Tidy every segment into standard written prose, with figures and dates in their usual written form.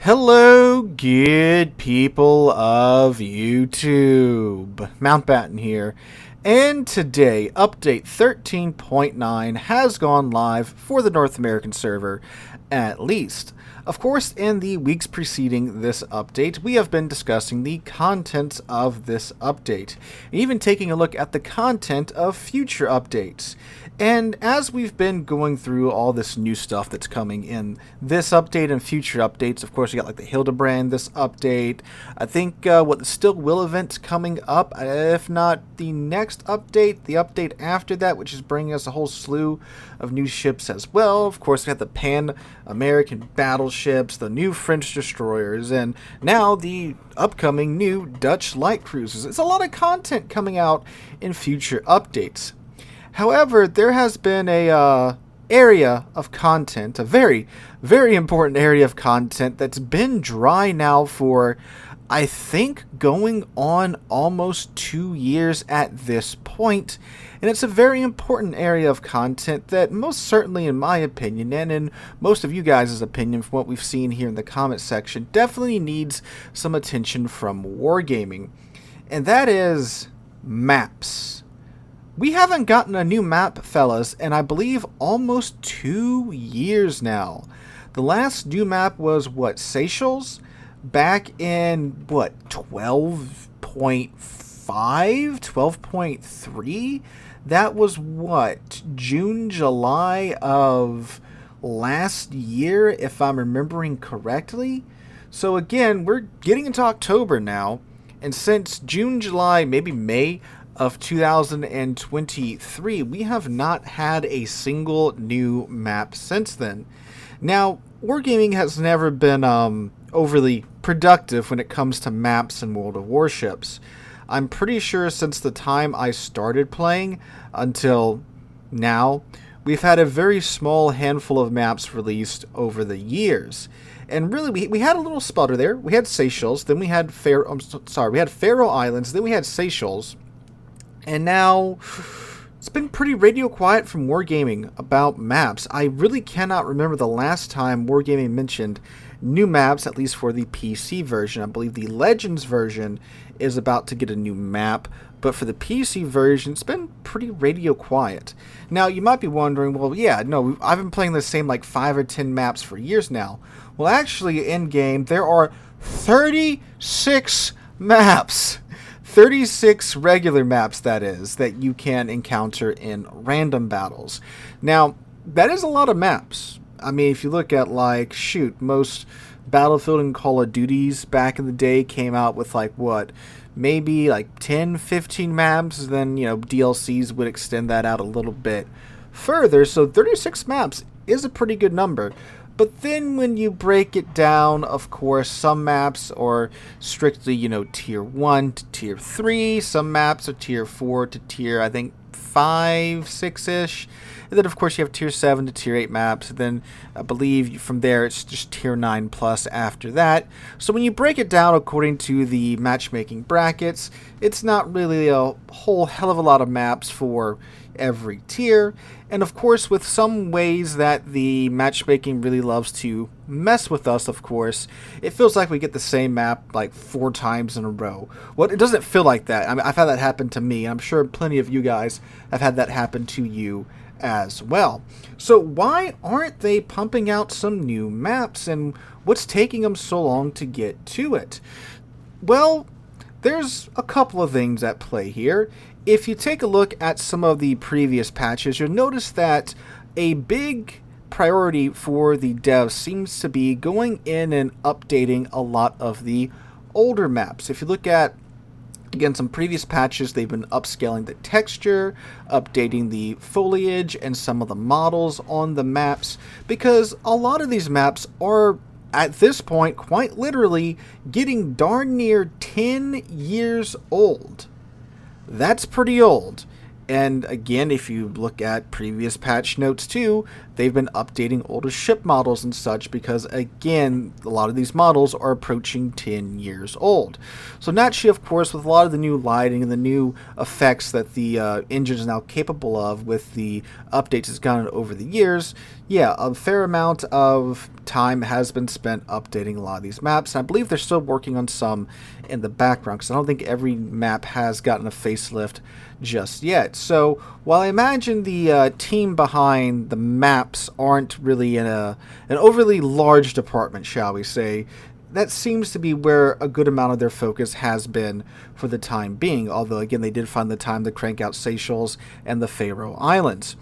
Hello, good people of YouTube. Mountbatten here, and today, update 13.9 has gone live for the North American server, at least. Of course, in the weeks preceding this update, we have been discussing the contents of this update, and even taking a look at the content of future updates. And as we've been going through all this new stuff that's coming in this update and future updates, of course, we got like the Hildebrand this update. I think the Still Will event's coming up, if not the next update, the update after that, which is bringing us a whole slew of new ships as well. Of course, we got the Pan-American battleships, the new French destroyers, and now the upcoming new Dutch light cruisers. It's a lot of content coming out in future updates. However, there has been a area of content, a very, very important area of content that's been dry now for, I think, going on almost 2 years at this point. And it's a very important area of content that most certainly, in my opinion, and in most of you guys' opinion from what we've seen here in the comment section, definitely needs some attention from Wargaming. And that is maps. We haven't gotten a new map, fellas, in I believe almost 2 years now. The last new map was, what, Seychelles? Back in, what, 12.5? 12.3? That was, what, June, July of last year, if I'm remembering correctly? So again, we're getting into October now, and since June, July, maybe May of 2023, we have not had a single new map since then. Now, Wargaming has never been overly productive when it comes to maps in World of Warships. I'm pretty sure since the time I started playing until now, we've had a very small handful of maps released over the years. And really, we had a little sputter there. We had Seychelles, then we had we had Faroe Islands, then we had Seychelles. And now, it's been pretty radio quiet from Wargaming about maps. I really cannot remember the last time Wargaming mentioned new maps, at least for the PC version. I believe the Legends version is about to get a new map, but for the PC version, it's been pretty radio quiet. Now, you might be wondering, well, yeah, no, I've been playing the same like 5 or 10 maps for years now. Well, actually, in-game, there are 36 maps. 36 regular maps, that is, that you can encounter in random battles. Now, that is a lot of maps. I mean, if you look at, like, most Battlefield and Call of Duties back in the day came out with, like, what, maybe, like, 10, 15 maps, then, DLCs would extend that out a little bit further, so 36 maps is a pretty good number. But then when you break it down, of course, some maps are strictly, tier 1 to tier 3. Some maps are tier 4 to tier, I think, 5, 6-ish. And then, of course, you have tier 7 to tier 8 maps. And then I believe from there it's just tier 9 plus after that. So when you break it down according to the matchmaking brackets, it's not really a whole hell of a lot of maps for every tier. And of course, with some ways that the matchmaking really loves to mess with us, of course, it feels like we get the same map like 4 times in a row. Well, it doesn't feel like that. I mean, I've had that happen to me. I'm sure plenty of you guys have had that happen to you as well. So why aren't they pumping out some new maps, and what's taking them so long to get to it? Well, there's a couple of things at play here. If you take a look at some of the previous patches, you'll notice that a big priority for the devs seems to be going in and updating a lot of the older maps. If you look at, again, some previous patches, they've been upscaling the texture, updating the foliage, and some of the models on the maps, because a lot of these maps are, at this point, quite literally getting darn near 10 years old. That's pretty old. And again, if you look at previous patch notes too, they've been updating older ship models and such because, again, a lot of these models are approaching 10 years old. So naturally, of course, with a lot of the new lighting and the new effects that the engine is now capable of with the updates it's gotten over the years, yeah, a fair amount of time has been spent updating a lot of these maps. And I believe they're still working on some in the background because I don't think every map has gotten a facelift just yet. So while I imagine the team behind the maps aren't really in an overly large department, shall we say, that seems to be where a good amount of their focus has been for the time being. Although, again, they did find the time to crank out Seychelles and the Faroe Islands.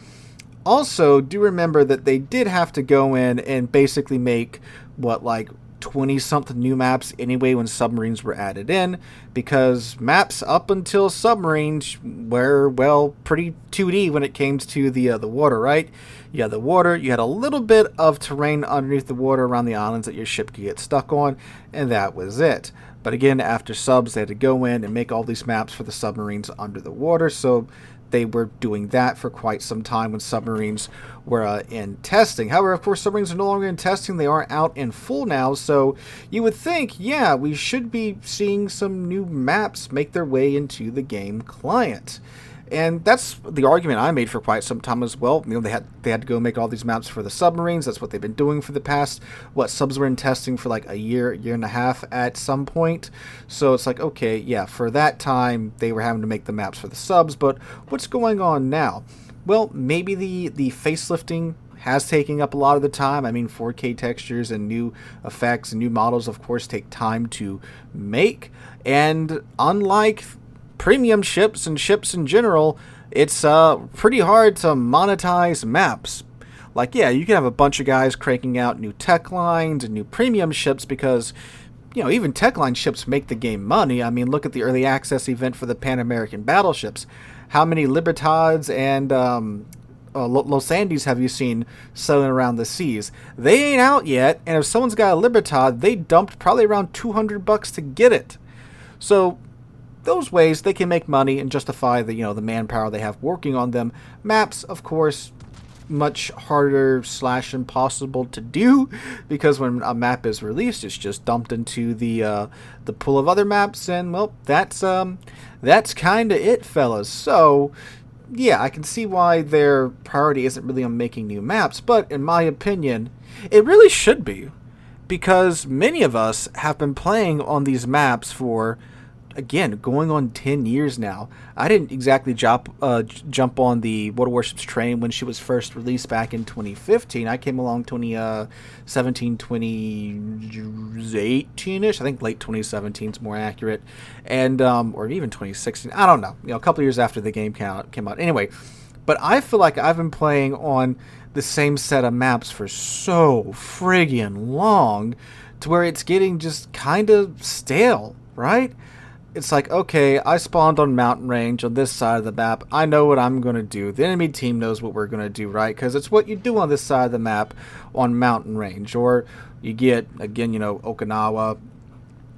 Also, do remember that they did have to go in and basically make, 20-something new maps anyway when submarines were added in, because maps up until submarines were, well, pretty 2D when it came to the water, right? You had the water, you had a little bit of terrain underneath the water around the islands that your ship could get stuck on, and that was it. But again, after subs, they had to go in and make all these maps for the submarines under the water, so they were doing that for quite some time when submarines were in testing. However, of course, submarines are no longer in testing. They are out in full now, so you would think, yeah, we should be seeing some new maps make their way into the game client. And that's the argument I made for quite some time as well. You know, they had to go make all these maps for the submarines. That's what they've been doing for the past, subs were in testing for like a year and a half at some point. So it's like, okay, yeah, for that time, they were having to make the maps for the subs. But what's going on now? Well, maybe the facelifting has taken up a lot of the time. I mean, 4K textures and new effects and new models, of course, take time to make. And unlike premium ships and ships in general, it's pretty hard to monetize maps. Like, yeah, you can have a bunch of guys cranking out new tech lines and new premium ships because, even tech line ships make the game money. I mean, look at the early access event for the Pan American battleships. How many Libertads and Los Andes have you seen sailing around the seas? They ain't out yet, and if someone's got a Libertad, they dumped probably around $200 to get it. So those ways they can make money and justify the the manpower they have working on them. Maps, of course, much harder / impossible to do because when a map is released, it's just dumped into the pool of other maps, and well, that's kind of it, fellas. So yeah, I can see why their priority isn't really on making new maps, but in my opinion, it really should be, because many of us have been playing on these maps for, again, going on 10 years now. I didn't exactly jump on the World Warships train when she was first released back in 2015. I came along 2017, 2018-ish. I think late 2017 is more accurate. And or even 2016. I don't know. A couple years after the game came out. Anyway, but I feel like I've been playing on the same set of maps for so friggin' long to where it's getting just kind of stale, right? It's like, okay, I spawned on mountain range on this side of the map. I know what I'm going to do. The enemy team knows what we're going to do, right? Because it's what you do on this side of the map on mountain range. Or you get, again, Okinawa,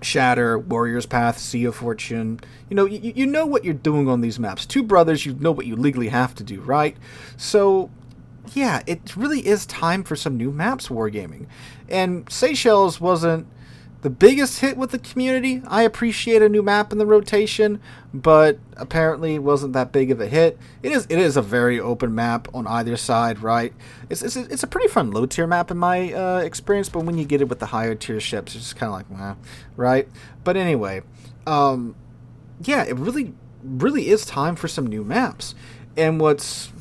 Shatter, Warrior's Path, Sea of Fortune. You know what you're doing on these maps. Two brothers, you know what you legally have to do, right? So yeah, it really is time for some new maps wargaming. And Seychelles wasn't the biggest hit with the community. I appreciate a new map in the rotation, but apparently it wasn't that big of a hit. It is a very open map on either side, right? It's a pretty fun low tier map in my experience, but when you get it with the higher tier ships, it's just kind of like, right? But anyway, yeah, it really is time for some new maps. And what's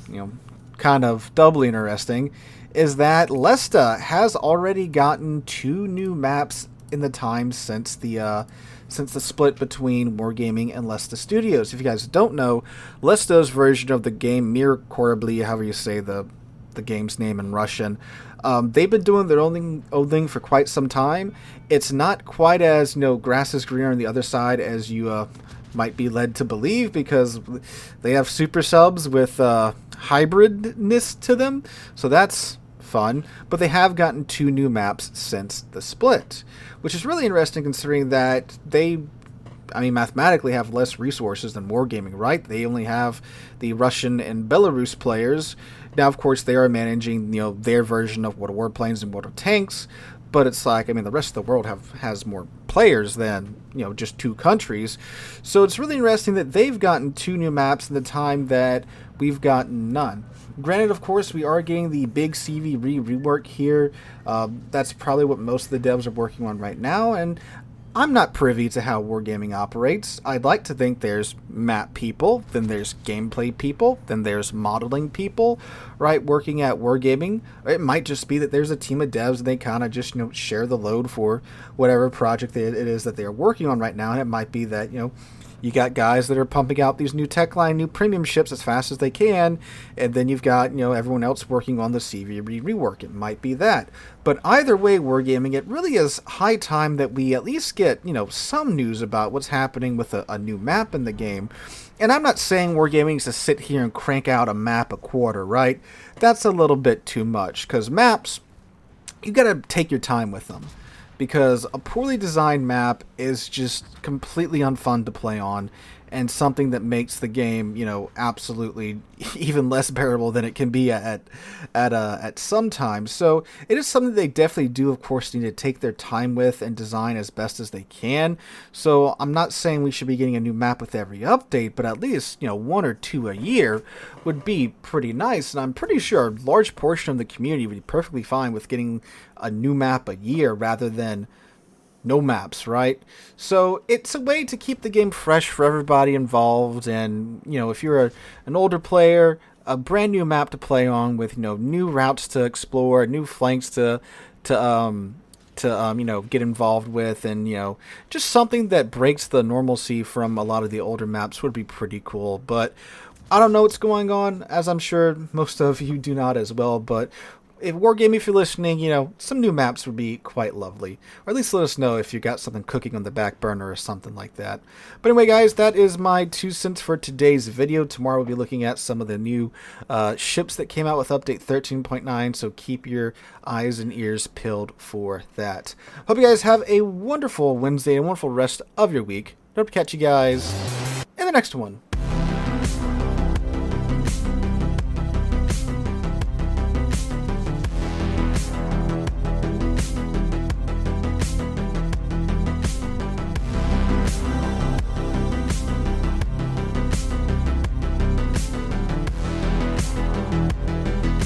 kind of doubly interesting is that Lesta has already gotten 2 new maps in the time since the split between Wargaming and Lesta Studios. If you guys don't know, Lesta's version of the game, Mir Korabli, however you say the game's name in Russian, they've been doing their own thing for quite some time. It's not quite as grass is greener on the other side as you might be led to believe, because they have super subs with hybridness to them, so that's fun. But they have gotten 2 new maps since the split, which is really interesting considering that they, mathematically have less resources than Wargaming, right? They only have the Russian and Belarus players. Now, of course, they are managing, their version of World of Warplanes and World of Tanks, but it's like, I mean, the rest of the world has more players than, just 2 countries. So it's really interesting that they've gotten 2 new maps in the time that we've gotten none. Granted, of course, we are getting the big CV rework here. That's probably what most of the devs are working on right now, and I'm not privy to how wargaming operates. I'd like to think there's map people, then there's gameplay people, then there's modeling people, right, working at wargaming. It might just be that there's a team of devs and they kind of just, share the load for whatever project it is that they're working on right now. And it might be that, you got guys that are pumping out these new tech line, new premium ships as fast as they can, and then you've got, everyone else working on the CV rework. It might be that. But either way, wargaming, it really is high time that we at least get, some news about what's happening with a new map in the game. And I'm not saying wargaming is to sit here and crank out a map a quarter, right? That's a little bit too much, because maps, you got to take your time with them. Because a poorly designed map is just completely unfun to play on, and something that makes the game, absolutely even less bearable than it can be at some times. So it is something they definitely do, of course, need to take their time with and design as best as they can. So I'm not saying we should be getting a new map with every update, but at least, 1 or 2 a year would be pretty nice. And I'm pretty sure a large portion of the community would be perfectly fine with getting a new map a year rather than no maps, right? So it's a way to keep the game fresh for everybody involved, and if you're an older player, a brand new map to play on with new routes to explore, new flanks to get involved with, and just something that breaks the normalcy from a lot of the older maps would be pretty cool. But I don't know what's going on, as I'm sure most of you do not as well, but if Wargaming, if you're listening, some new maps would be quite lovely. Or at least let us know if you got something cooking on the back burner or something like that. But anyway, guys, that is my 2 cents for today's video. Tomorrow we'll be looking at some of the new ships that came out with Update 13.9, so keep your eyes and ears peeled for that. Hope you guys have a wonderful Wednesday and a wonderful rest of your week. Hope to catch you guys in the next one.